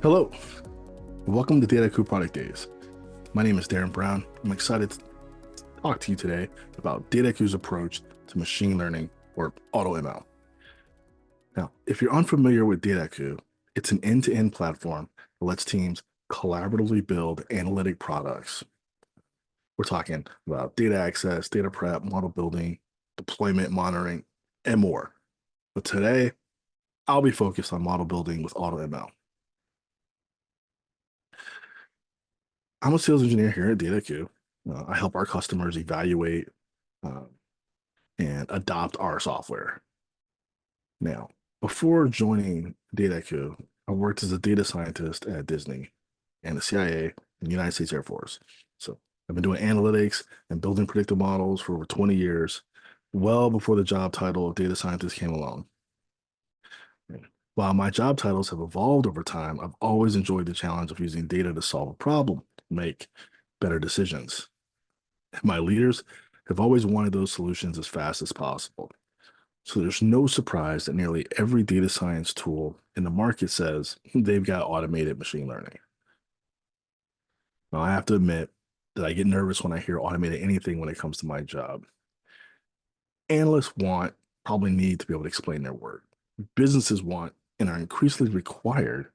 Hello, welcome to Dataiku Product Days. My name is Darren Brown. I'm excited to talk to you today about Dataiku's approach to machine learning, or AutoML. Now, if you're unfamiliar with Dataiku, it's an end-to-end platform that lets teams collaboratively build analytic products. We're talking about data access, data prep, model building, deployment monitoring, and more. But today, I'll be focused on model building with AutoML. I'm a sales engineer here at Dataiku. I help our customers evaluate uh, and adopt our software. Now, before joining Dataiku, I worked as a data scientist at Disney and the CIA and the United States Air Force. So I've been doing analytics and building predictive models for over 20 years, well before the job title of data scientist came along. While my job titles have evolved over time, I've always enjoyed the challenge of using data to solve a problem, make better decisions. My leaders have always wanted those solutions as fast as possible. So there's no surprise that nearly every data science tool in the market says they've got automated machine learning. Now, I have to admit that I get nervous when I hear automated anything when it comes to my job. Analysts probably need to be able to explain their work. Businesses want and are increasingly required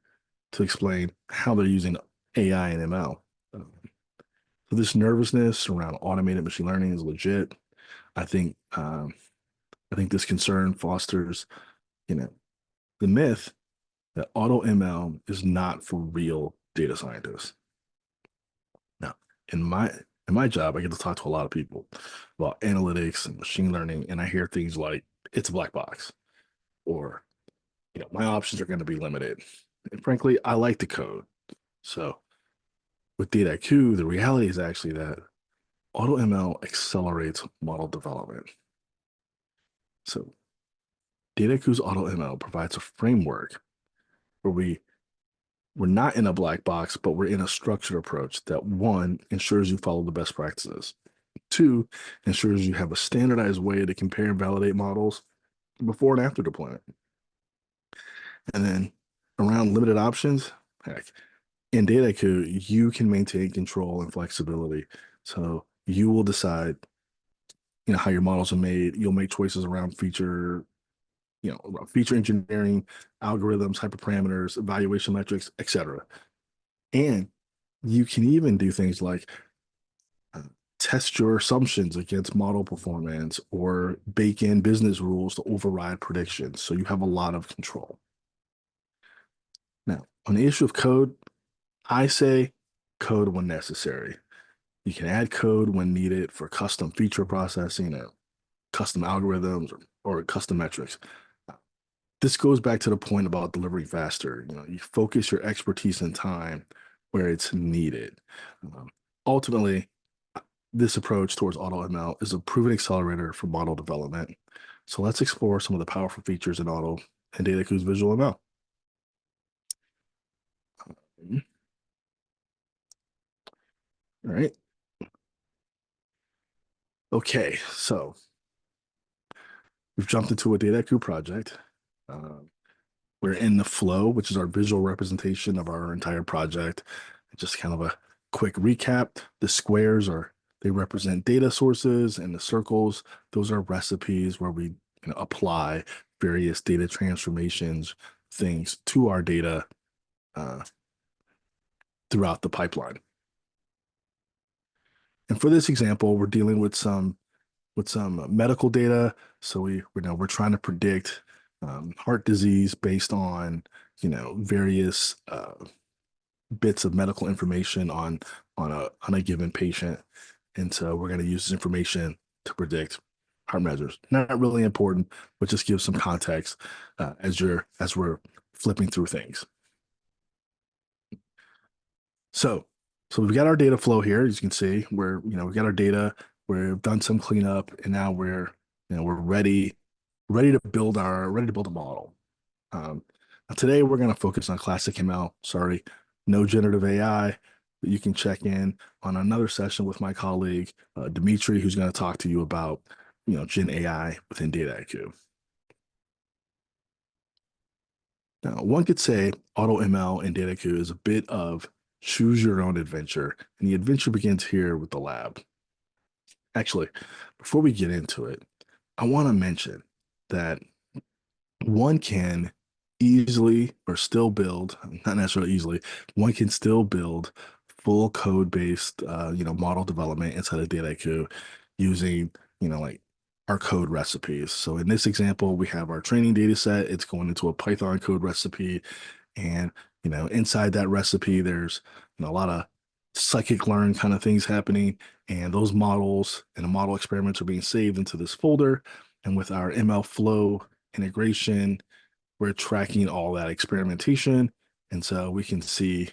to explain how they're using AI and ML. So this nervousness around automated machine learning is legit. I think I think this concern fosters, you know, the myth that AutoML is not for real data scientists. Now, in my job, I get to talk to a lot of people about analytics and machine learning, and I hear things like it's a black box, or my options are going to be limited. And frankly, I like to code. So with Dataiku, the reality is actually that AutoML accelerates model development. So Dataiku's AutoML provides a framework where we're not in a black box, but we're in a structured approach that, one, ensures you follow the best practices. Two, ensures you have a standardized way to compare and validate models before and after deployment. And then around limited options, heck, in Dataiku, you can maintain control and flexibility. So you will decide, how your models are made. You'll make choices around feature engineering, algorithms, hyperparameters, evaluation metrics, etc. And you can even do things like uh, test your assumptions against model performance or bake in business rules to override predictions. So you have a lot of control. Now, on the issue of code, I say code when necessary. You can add code when needed for custom feature processing or custom algorithms or custom metrics. This goes back to the point about delivering faster. You focus your expertise and time where it's needed. Ultimately, this approach towards AutoML is a proven accelerator for model development. So let's explore some of the powerful features in Auto and Dataiku's Visual ML. All right. Okay, so we've jumped into a Dataiku project. We're in the flow, which is our visual representation of our entire project. Just kind of a quick recap. The squares they represent data sources, and the circles, those are recipes where we apply various data transformations things to our data throughout the pipeline. And for this example, we're dealing with some medical data. So we're trying to predict heart disease based on various bits of medical information on a given patient, and so we're going to use this information to predict heart measures. Not really important, but just give some context as we're flipping through things. So we've got our data flow here. As you can see, we've got our data. We've done some cleanup, and now we're ready to build a model. Now today we're going to focus on classic ML. Sorry, no generative AI, but you can check in on another session with my colleague Dimitri, who's going to talk to you about Gen AI within Dataiku. Now, one could say AutoML and Dataiku is a bit of choose your own adventure, and the adventure begins here with the lab. Actually, before we get into it, I want to mention that one can easily or still build, not necessarily easily, one can still build full code based, model development inside of Dataiku using, like our code recipes. So in this example, we have our training data set. It's going into a Python code recipe. And, inside that recipe, there's, a lot of scikit-learn kind of things happening. And those models and the model experiments are being saved into this folder. And with our ML flow integration, we're tracking all that experimentation. And so we can see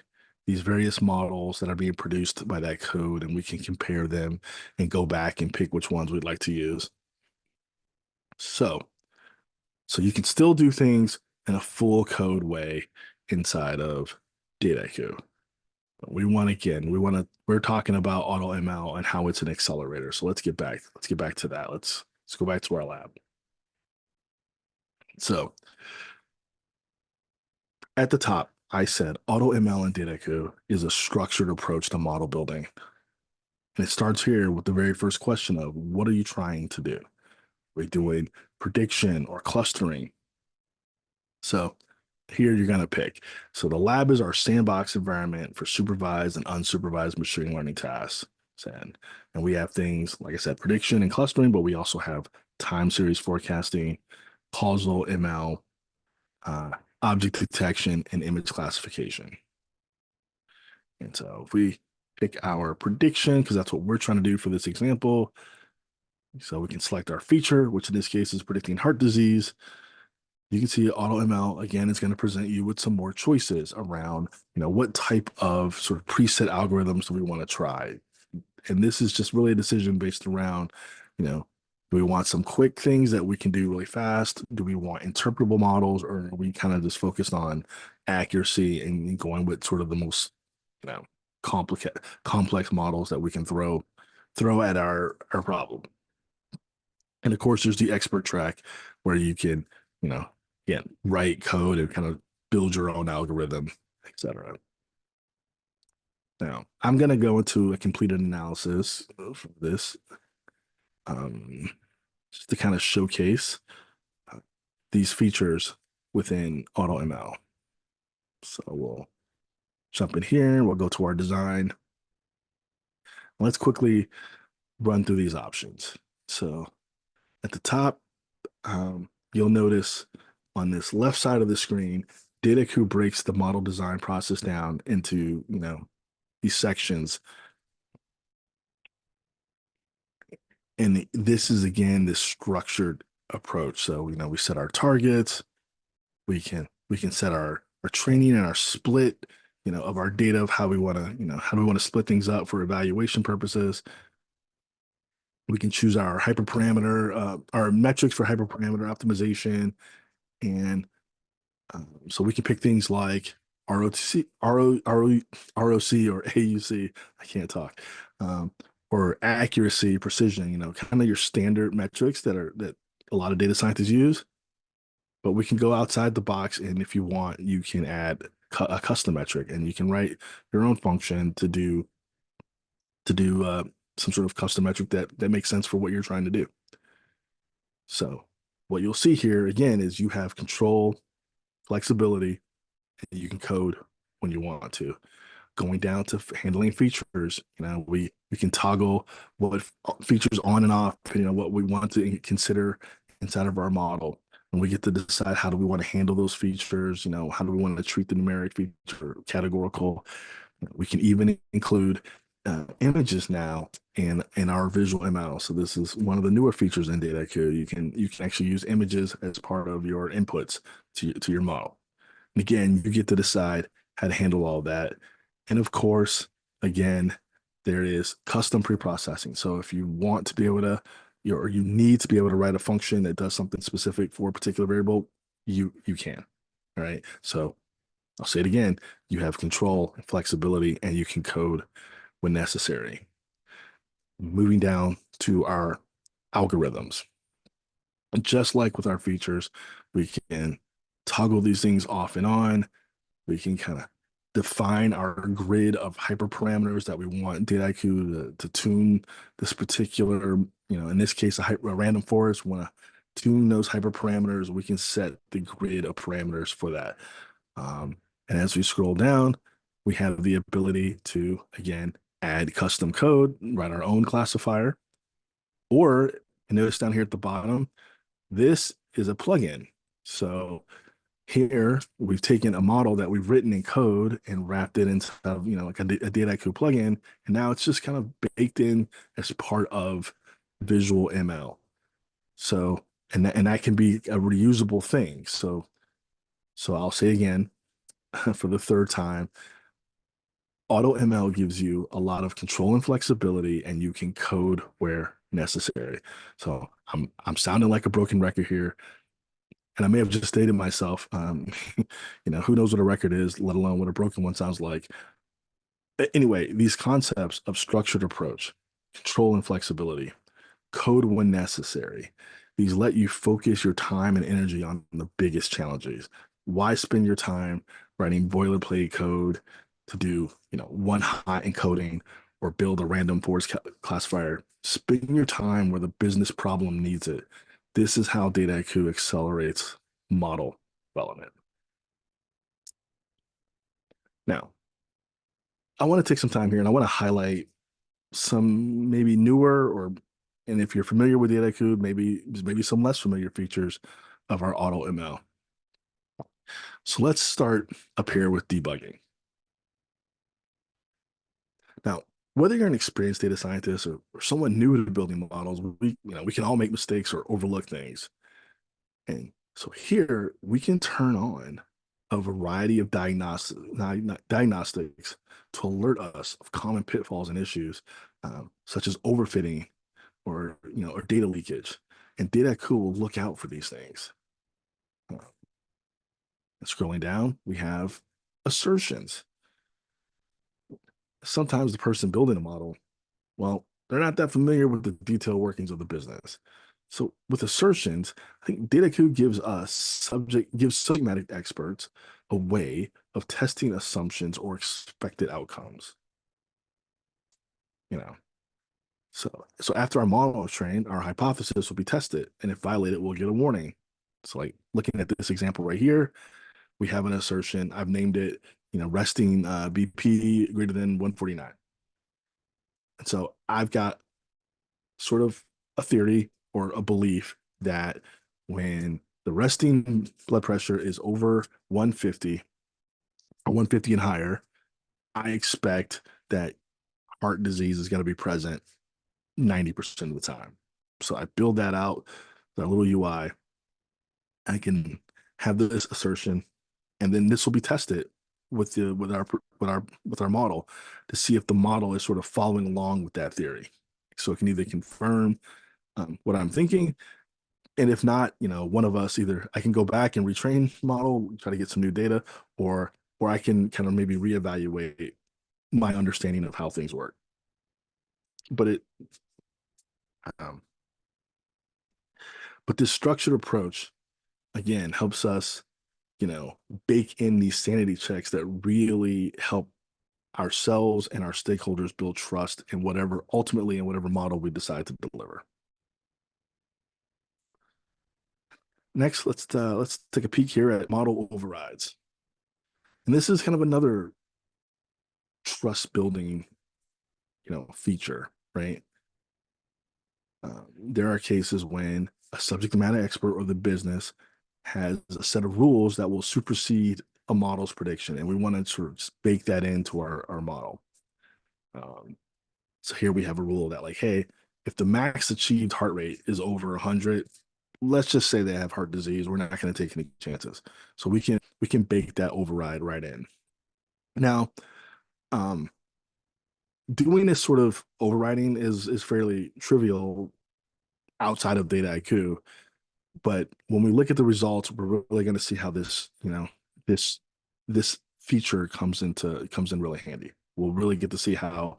these various models that are being produced by that code, and we can compare them and go back and pick which ones we'd like to use. So, so you can still do things in a full code way inside of Dataiku. But we're talking about AutoML and how it's an accelerator. So let's get back to that. Let's go back to our lab. So at the top, I said AutoML and Dataiku is a structured approach to model building. And it starts here with the very first question of what are you trying to do? Are we doing prediction or clustering? So here you're going to pick. So the lab is our sandbox environment for supervised and unsupervised machine learning tasks. And we have things, like I said, prediction and clustering, but we also have time series forecasting, causal ML, uh, object detection, and image classification. And so if we pick our prediction, because that's what we're trying to do for this example, so we can select our feature, which in this case is predicting heart disease. You can see AutoML, again, is going to present you with some more choices around, what type of sort of preset algorithms do we want to try? And this is just really a decision based around, do we want some quick things that we can do really fast? Do we want interpretable models, or are we kind of just focused on accuracy and going with sort of the most, you know, complex models that we can throw at our problem? And of course, there's the expert track where you can, again, write code and kind of build your own algorithm, etc. Now, I'm going to go into a completed analysis for this, um, just to kind of showcase these features within AutoML. So we'll jump in here. We'll go to our design. Let's quickly run through these options. So at the top, you'll notice on this left side of the screen, Dataiku breaks the model design process down into, these sections. And this is, again, this structured approach. So, we set our targets. We can set our training and our split, of our data of how we want to, how do we want to split things up for evaluation purposes. We can choose our hyperparameter, our metrics for hyperparameter optimization. And so we can pick things like ROC, or AUC. I can't talk. Or accuracy, precision, kind of your standard metrics that a lot of data scientists use. But we can go outside the box, and if you want, you can add a custom metric, and you can write your own function to do some sort of custom metric that makes sense for what you're trying to do. So what you'll see here again is you have control, flexibility, and you can code when you want to. Going down to handling features, we can toggle what features on and off depending on what we want to consider inside of our model. And we get to decide how do we want to handle those features, how do we want to treat the numeric feature, categorical. We can even include images now in our visual ML. So this is one of the newer features in Dataiku. You can actually use images as part of your inputs to your model. And again, you get to decide how to handle all that. And of course, again, there is custom preprocessing. So if you want to be able to, or you need to be able to write a function that does something specific for a particular variable, you can. All right. So I'll say it again, you have control and flexibility, and you can code when necessary. Moving down to our algorithms. Just like with our features, we can toggle these things off and on. We can kind of define our grid of hyperparameters that we want Dataiku to tune this particular, in this case, a random forest. We want to tune those hyperparameters. We can set the grid of parameters for that. And as we scroll down, we have the ability to, again, add custom code, write our own classifier, or notice down here at the bottom, this is a plugin. So here we've taken a model that we've written in code and wrapped it into, like a Dataiku plugin, and now it's just kind of baked in as part of visual ML. So, and that can be a reusable thing. So I'll say again for the third time, AutoML gives you a lot of control and flexibility, and you can code where necessary. So I'm sounding like a broken record here, and I may have just stated myself. Who knows what a record is, let alone what a broken one sounds like. Anyway, these concepts of structured approach, control and flexibility, code when necessary. These let you focus your time and energy on the biggest challenges. Why spend your time writing boilerplate code to do, one hot encoding or build a random forest classifier? Spend your time where the business problem needs it. This is how Dataiku accelerates model development. Now, I want to take some time here and I want to highlight some maybe newer and if you're familiar with Dataiku, maybe some less familiar features of our AutoML. So let's start up here with debugging. Now, whether you're an experienced data scientist or someone new to building models, we can all make mistakes or overlook things. And so here we can turn on a variety of diagnostics to alert us of common pitfalls and issues, such as overfitting or data leakage. And Dataiku will look out for these things. Scrolling down, we have assertions. Sometimes the person building a model, well, they're not that familiar with the detailed workings of the business. So with assertions, I think Dataiku gives subject matter experts a way of testing assumptions or expected outcomes. So after our model is trained, our hypothesis will be tested, and if violated, we'll get a warning. So like looking at this example right here, we have an assertion. I've named it, resting BP greater than 149. And so I've got sort of a theory or a belief that when the resting blood pressure is over 150 or 150 and higher, I expect that heart disease is going to be present 90% of the time. So I build that out, that little UI. I can have this assertion, and then this will be tested with our model to see if the model is sort of following along with that theory. So it can either confirm what I'm thinking, and if not, one of us, either I can go back and retrain the model, try to get some new data, or I can kind of maybe reevaluate my understanding of how things work. But um, this structured approach again helps us, bake in these sanity checks that really help ourselves and our stakeholders build trust in whatever model we decide to deliver. Next, let's take a peek here at model overrides. And this is kind of another trust building, feature, right? There are cases when a subject matter expert or the business has a set of rules that will supersede a model's prediction, and we want to sort of bake that into our model. So here we have a rule that like, hey, if the max achieved heart rate is over 100, let's just say they have heart disease, we're not going to take any chances. So we can bake that override right in. Now, doing this sort of overriding is fairly trivial outside of Dataiku, but when we look at the results, we're really going to see how this this feature comes in really handy. We'll really get to see how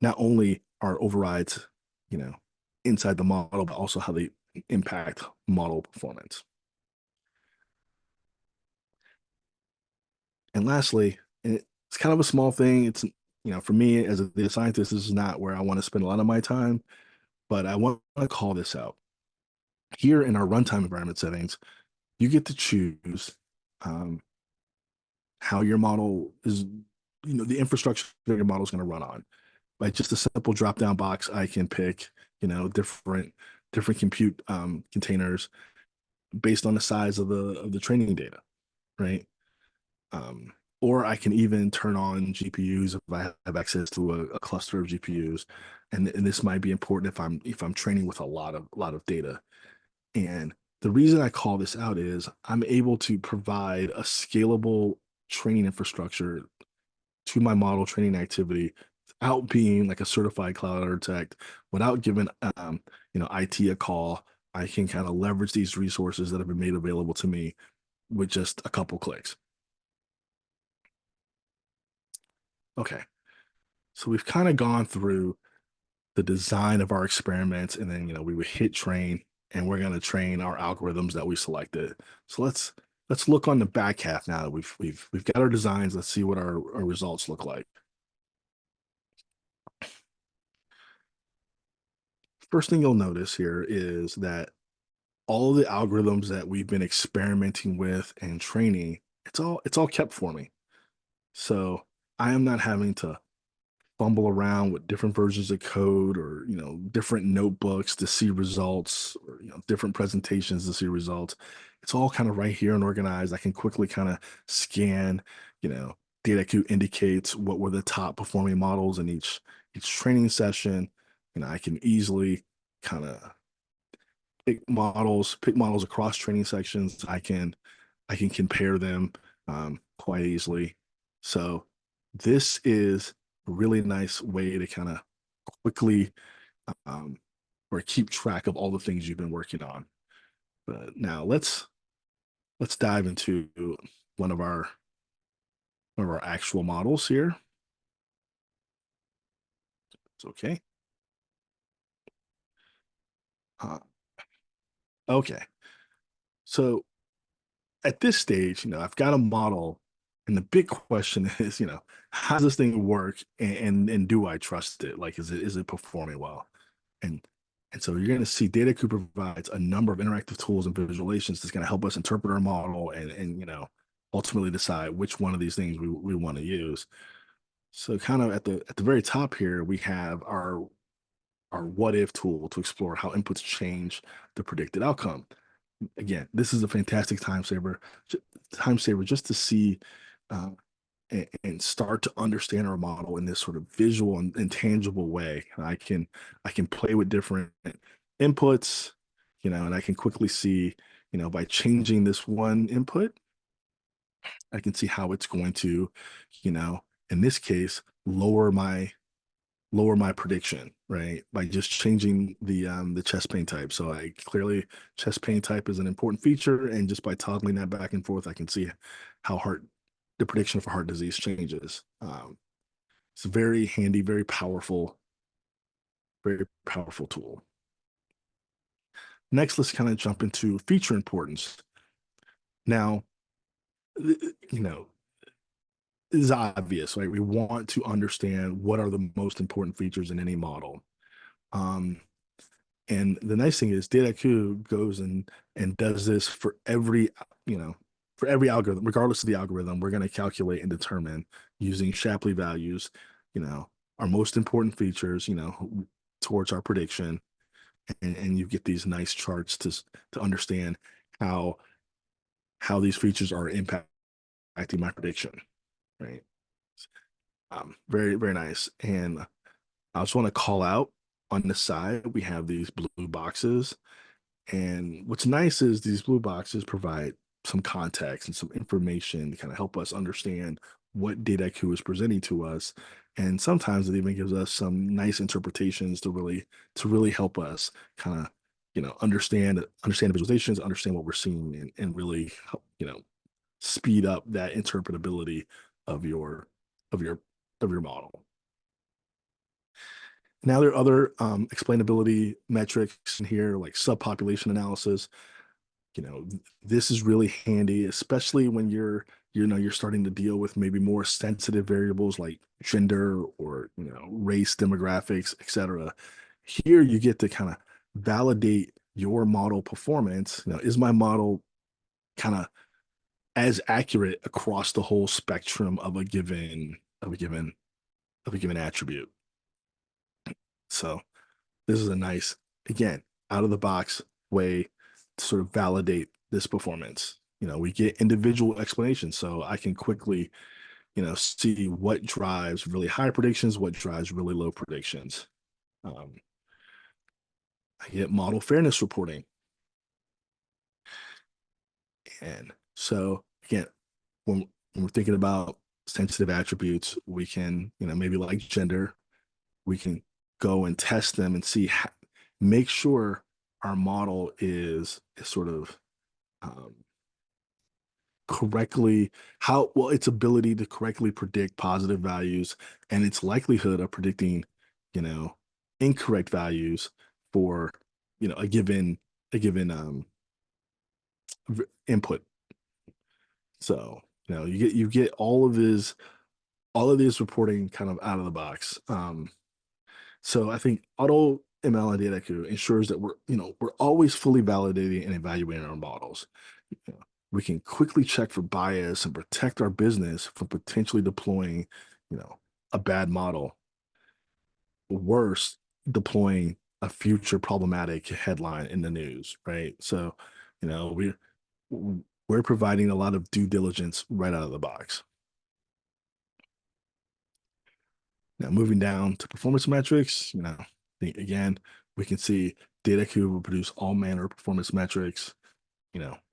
not only are overrides, inside the model, but also how they impact model performance. And lastly, and it's kind of a small thing. It's, for me as a data scientist, this is not where I want to spend a lot of my time, but I want to call this out. Here in our runtime environment settings, you get to choose um, how your model is, the infrastructure that your model is going to run on. By just a simple drop down box, I can pick, different compute containers based on the size of the training data, right? Um, or I can even turn on GPUs if I have access to a cluster of GPUs, and this might be important if I'm training with a lot of data. And the reason I call this out is I'm able to provide a scalable training infrastructure to my model training activity without being like a certified cloud architect, without giving IT a call. I can kind of leverage these resources that have been made available to me with just a couple clicks. Okay, so we've kind of gone through the design of our experiments, and then we would hit train, and we're going to train our algorithms that we selected. So let's look on the back half now that we've got our designs. Let's see what our results look like. First thing you'll notice here is that all of the algorithms that we've been experimenting with and training, it's all kept for me. So I am not having to fumble around with different versions of code, or different notebooks to see results, or different presentations to see results. It's all kind of right here and organized. I can quickly kind of scan. you know Dataiku indicates what were the top performing models in each training session. I can easily kind of pick models across training sections. I can compare them quite easily. So this is a really nice way to kind of quickly um, or keep track of all the things you've been working on. But now let's dive into one of our actual models here. It's okay. Uh, okay. So at this stage, I've got a model, and the big question is, how does this thing work, and do I trust it? Like, is it performing well? And and so you're going to see Dataiku provides a number of interactive tools and visualizations that's going to help us interpret our model, and ultimately decide which one of these things we want to use. So kind of at the very top here, we have our what if tool to explore how inputs change the predicted outcome. Again, this is a fantastic time saver just to see uh, and start to understand our model in this sort of visual and tangible way. I can play with different inputs, and I can quickly see, by changing this one input, I can see how it's going to, you know, in this case, lower my prediction, right? By just changing the chest pain type. So I clearly, chest pain type is an important feature, and just by toggling that back and forth, I can see how the prediction for heart disease changes. It's a very handy, very powerful tool. Next, let's kind of jump into feature importance. Now, you know, it is obvious, right? We want to understand what are the most important features in any model. Um, And the nice thing is Dataiku goes and does this you know, for every algorithm, regardless of the algorithm. We're going to calculate and determine using Shapley values, our most important features, towards our prediction. And you get these nice charts to understand how these features are impacting my prediction, right? Very, very nice. And I just want to call out, on the side, we have these blue boxes. And what's nice is these blue boxes provide some context and some information to kind of help us understand what Dataiku is presenting to us. And sometimes it even gives us some nice interpretations to really help us kind of, understand the visualizations, understand what we're seeing, and really help, speed up that interpretability of your of your of your model. Now there are other explainability metrics in here, like subpopulation analysis. This is really handy, especially when you're you're starting to deal with maybe more sensitive variables like gender or race, demographics, etc. Here you get to kind of validate your model performance. Is my model kind of as accurate across the whole spectrum of a given attribute? So this is a nice, again, out of the box way to sort of validate this performance. We get individual explanations, so I can quickly, see what drives really high predictions, what drives really low predictions. Um, I get model fairness reporting. And so again, when we're thinking about sensitive attributes, we can, maybe like gender, we can go and test them and see, make sure our model is sort of um, correctly how well its ability to correctly predict positive values and its likelihood of predicting, you know, incorrect values for a given input. So you get all of this reporting kind of out of the box. So I think AutoML and Dataiku ensures that we're always fully validating and evaluating our models. You know, we can quickly check for bias and protect our business from potentially deploying, a bad model. Worse, deploying a future problematic headline in the news, right? So, you know, we're providing a lot of due diligence right out of the box. Now, moving down to performance metrics, again, we can see Dataiku will produce all manner of performance metrics.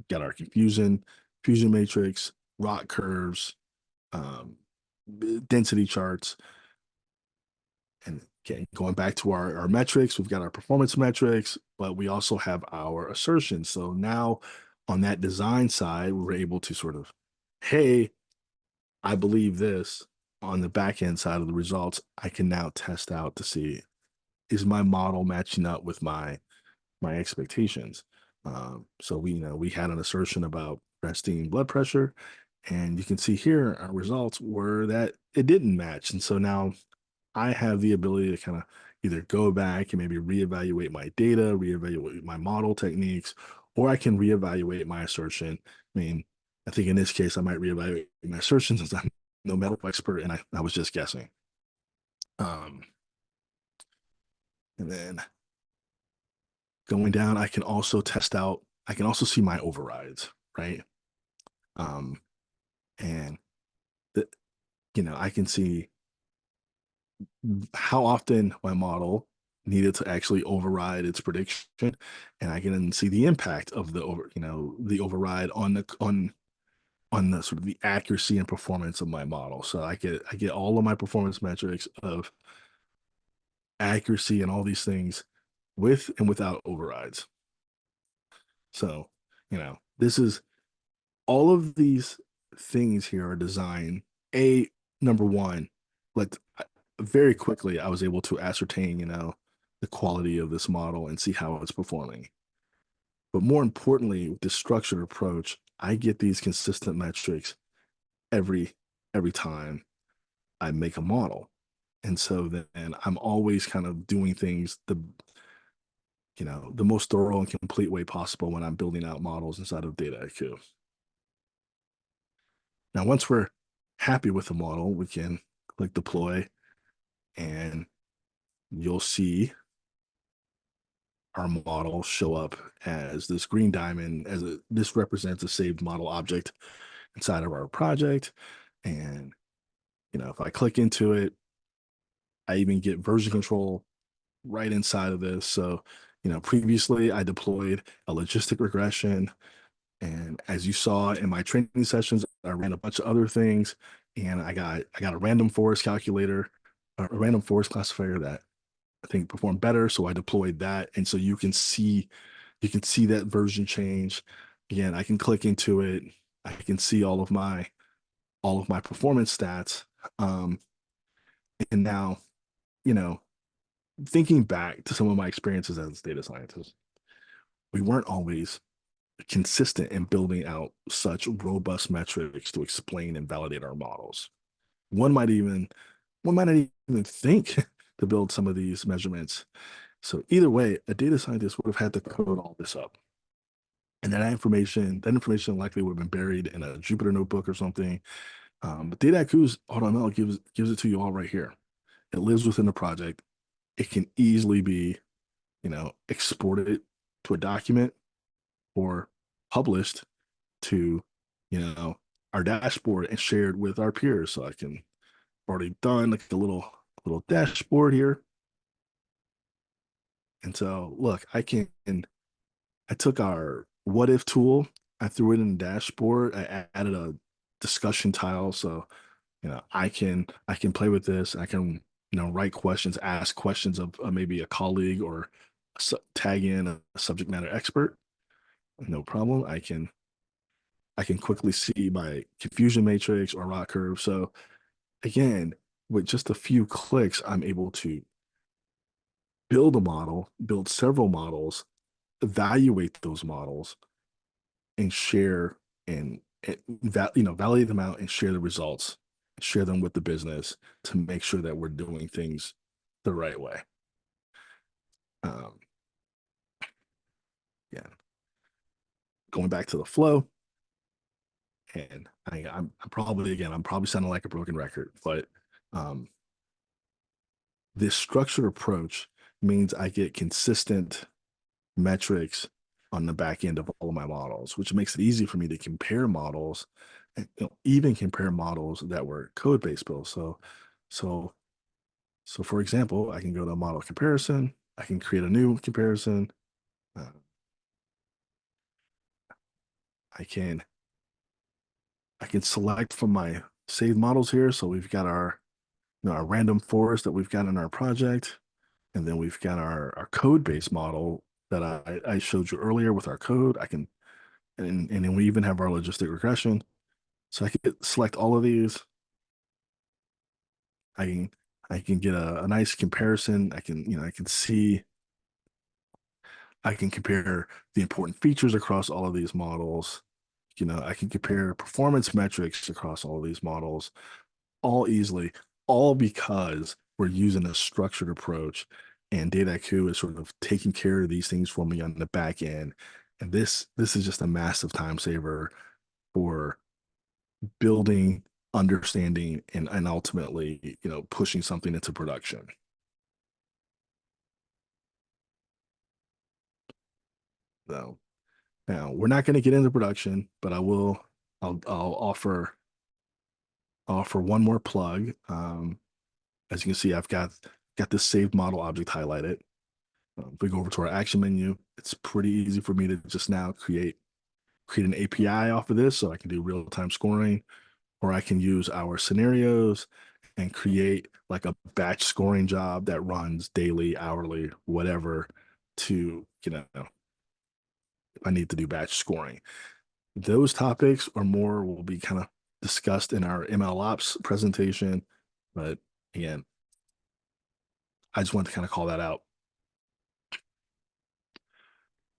Got our fusion matrix, ROC curves, um, density charts. And again, going back to our metrics, we've got our performance metrics, but we also have our assertions. So now on that design side, we're able to sort of, hey, I believe this. On the back end side of the results, I can now test out to see, is my model matching up with my expectations. So we had an assertion about resting blood pressure, and you can see here our results were that it didn't match. And so now I have the ability to kind of either go back and maybe reevaluate my data, reevaluate my model techniques, or I can reevaluate my assertion. I mean, I think in this case, I might reevaluate my assertion since I'm no medical expert and I was just guessing. Um, and then going down, I can also see my overrides, right? Um, and the, I can see how often my model needed to actually override its prediction, and I can then see the impact of the override on the sort of the accuracy and performance of my model. So I get all of my performance metrics of accuracy and all these things with and without overrides. So, this is all of these things here are designed. Number one, like very quickly, I was able to ascertain, the quality of this model and see how it's performing. But more importantly, with this structured approach, I get these consistent metrics every every time I make a model. And so then I'm always kind of doing things the most thorough and complete way possible when I'm building out models inside of Dataiku. Now, once we're happy with the model, we can click deploy and you'll see our model show up as this green diamond this represents a saved model object inside of our project. And, if I click into it, I even get version control right inside of this. So, previously I deployed a logistic regression. And as you saw in my training sessions, I ran a bunch of other things, and I got a random forest calculator, a random forest classifier that I think performed better. So I deployed that, and so you can see that version change. Again, I can click into it. I can see all of my performance stats. And now, you know, thinking back to some of my experiences as a data scientist, we weren't always consistent in building out such robust metrics to explain and validate our models. One might even one might not even think to build some of these measurements. So either way, a data scientist would have had to code all this up. And that information likely would have been buried in a Jupyter notebook or something. But Dataiku's AutoML gives it to you all right here. It lives within the project. It can easily be, exported to a document or published to, you know, our dashboard and shared with our peers. So I can already done like a little dashboard here. And so look, I took our what if tool, I threw it in the dashboard, I added a discussion tile. So, I can play with this. I can, write questions, ask questions of maybe a colleague or tag in a subject matter expert. No problem. I can quickly see my confusion matrix or rot curve. So again, with just a few clicks, I'm able to build a model, build several models, evaluate those models, and share and validate them out and share the results, share them with the business to make sure that we're doing things the right way. Um, yeah, going back to the flow, and I'm probably sounding like a broken record, but um, this structured approach means I get consistent metrics on the back end of all of my models, which makes it easy for me to compare models and even compare models that were code-based builds. So, so for example, I can go to model comparison. I can create a new comparison. Uh, I can I can select from my saved models here. So we've got our random forest that we've got in our project, and then we've got our code-based model that I showed you earlier with our code. And then we even have our logistic regression. So I can select all of these. I can I can get a nice comparison. I can compare the important features across all of these models. I can compare performance metrics across all of these models all easily, all because we're using a structured approach, and Dataiku is sort of taking care of these things for me on the back end. And this is just a massive time saver for building, understanding, and ultimately, pushing something into production. So now we're not going to get into production, but I'll offer one more plug. As you can see, I've got this saved model object highlighted. If we go over to our action menu, it's pretty easy for me to just now create an API off of this, so I can do real-time scoring, or I can use our scenarios and create like a batch scoring job that runs daily, hourly, whatever, to, if I need to do batch scoring. Those topics or more will be kind of discussed in our ML ops presentation. But again, I just wanted to kind of call that out.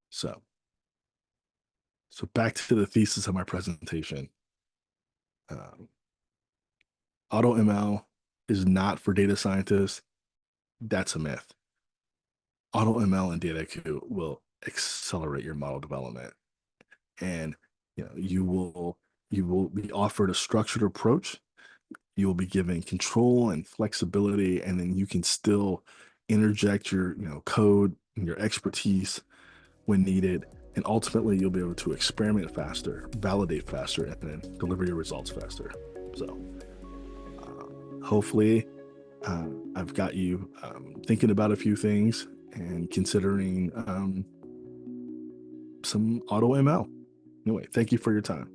So, so back to the thesis of my presentation. Um, AutoML is not for data scientists. That's a myth. AutoML and Dataiku will accelerate your model development, and you will be offered a structured approach. You will be given control and flexibility, and then you can still interject your code and your expertise when needed. And ultimately, you'll be able to experiment faster, validate faster, and then deliver your results faster. So hopefully I've got you thinking about a few things and considering some AutoML. Anyway, thank you for your time.